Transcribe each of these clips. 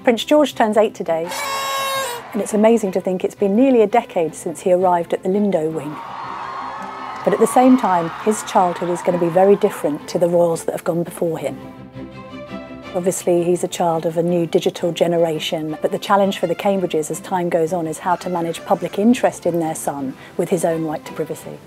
Prince George turns 8 today, and it's amazing to think it's been nearly a decade since he arrived at the Lindo wing. But at the same time, his childhood is going to be very different to the royals that have gone before him. Obviously, he's a child of a new digital generation, but the challenge for the Cambridges as time goes on is how to manage public interest in their son with his own right to privacy.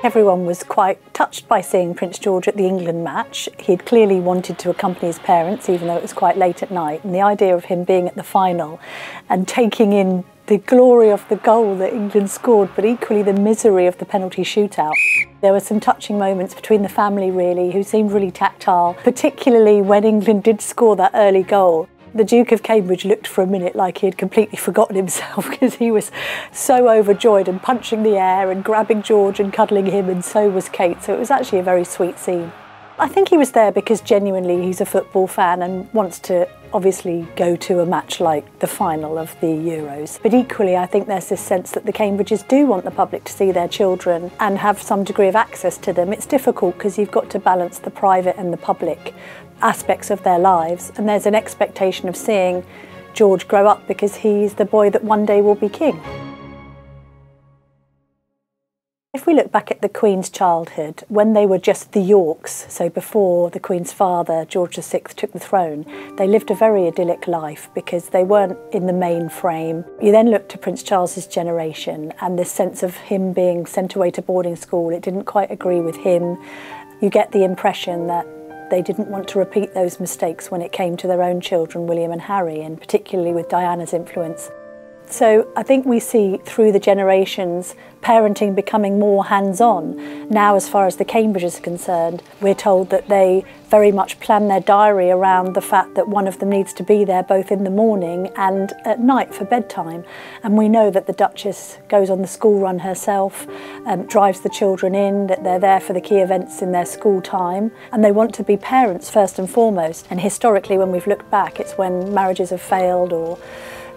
Everyone was quite touched by seeing Prince George at the England match. He'd clearly wanted to accompany his parents, even though it was quite late at night. And the idea of him being at the final and taking in the glory of the goal that England scored, but equally the misery of the penalty shootout. There were some touching moments between the family, really, who seemed really tactile, particularly when England did score that early goal. The Duke of Cambridge looked for a minute like he had completely forgotten himself because he was so overjoyed and punching the air and grabbing George and cuddling him, and so was Kate. So it was actually a very sweet scene. I think he was there because genuinely he's a football fan and wants to obviously go to a match like the final of the Euros. But equally, I think there's this sense that the Cambridges do want the public to see their children and have some degree of access to them. It's difficult because you've got to balance the private and the public aspects of their lives, and there's an expectation of seeing George grow up because he's the boy that one day will be king. If we look back at the Queen's childhood, when they were just the Yorks, so before the Queen's father, George VI, took the throne, they lived a very idyllic life because they weren't in the main frame. You then look to Prince Charles's generation and this sense of him being sent away to boarding school, it didn't quite agree with him. You get the impression that they didn't want to repeat those mistakes when it came to their own children, William and Harry, and particularly with Diana's influence. So I think we see through the generations parenting becoming more hands-on. Now, as far as the Cambridges are concerned, we're told that they very much plan their diary around the fact that one of them needs to be there both in the morning and at night for bedtime. And we know that the Duchess goes on the school run herself, drives the children in, that they're there for the key events in their school time, and they want to be parents first and foremost. And historically, when we've looked back, it's when marriages have failed or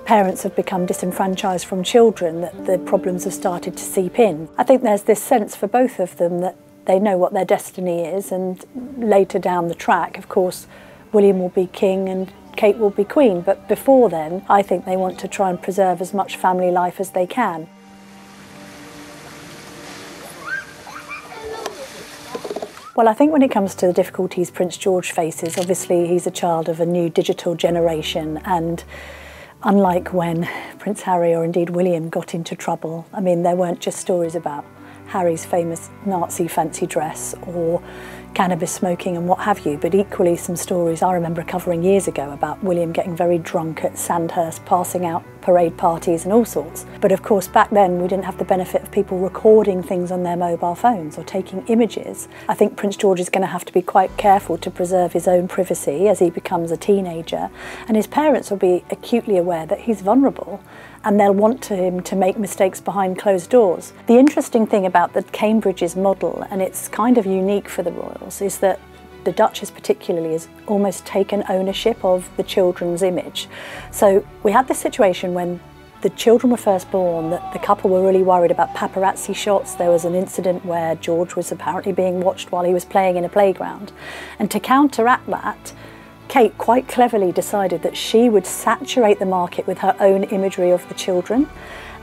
parents have become disenfranchised from children that the problems have started to seep in. I think there's this sense for both of them that they know what their destiny is, and later down the track, of course, William will be king and Kate will be queen, but before then, I think they want to try and preserve as much family life as they can. Well, I think when it comes to the difficulties Prince George faces, obviously he's a child of a new digital generation, and unlike when Prince Harry or indeed William got into trouble, I mean, there weren't just stories about Harry's famous Nazi fancy dress or cannabis smoking and what have you, but equally some stories I remember covering years ago about William getting very drunk at Sandhurst, passing out parade parties and all sorts. But of course back then we didn't have the benefit of people recording things on their mobile phones or taking images. I think Prince George is going to have to be quite careful to preserve his own privacy as he becomes a teenager, and his parents will be acutely aware that he's vulnerable and they'll want him to make mistakes behind closed doors. The interesting thing about the Cambridges model, and it's kind of unique for the royals, is that the Duchess particularly has almost taken ownership of the children's image. So we had this situation when the children were first born that the couple were really worried about paparazzi shots. There was an incident where George was apparently being watched while he was playing in a playground. And to counteract that, Kate quite cleverly decided that she would saturate the market with her own imagery of the children.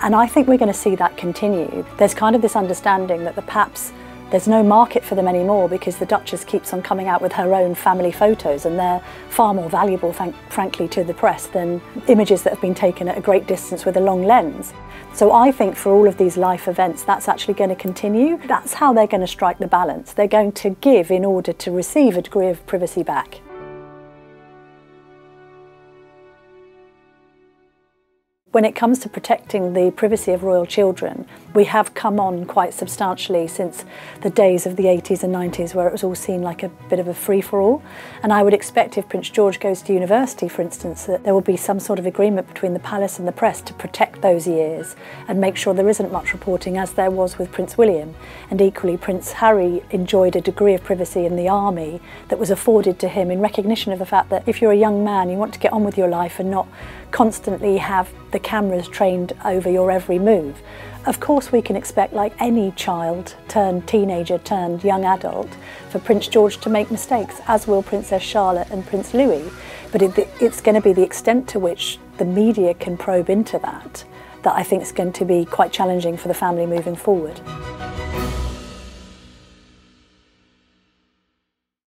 And I think we're going to see that continue. There's kind of this understanding that perhaps there's no market for them anymore because the Duchess keeps on coming out with her own family photos, and they're far more valuable, frankly, to the press than images that have been taken at a great distance with a long lens. So I think for all of these life events, that's actually going to continue. That's how they're going to strike the balance. They're going to give in order to receive a degree of privacy back. When it comes to protecting the privacy of royal children, we have come on quite substantially since the days of the 80s and 90s where it was all seen like a bit of a free-for-all. And I would expect if Prince George goes to university, for instance, that there will be some sort of agreement between the palace and the press to protect those years and make sure there isn't much reporting, as there was with Prince William. And equally, Prince Harry enjoyed a degree of privacy in the army that was afforded to him in recognition of the fact that if you're a young man, you want to get on with your life and not constantly have the cameras trained over your every move. Of course we can expect, like any child turned teenager turned young adult, for Prince George to make mistakes, as will Princess Charlotte and Prince Louis. But it's going to be the extent to which the media can probe into that I think is going to be quite challenging for the family moving forward.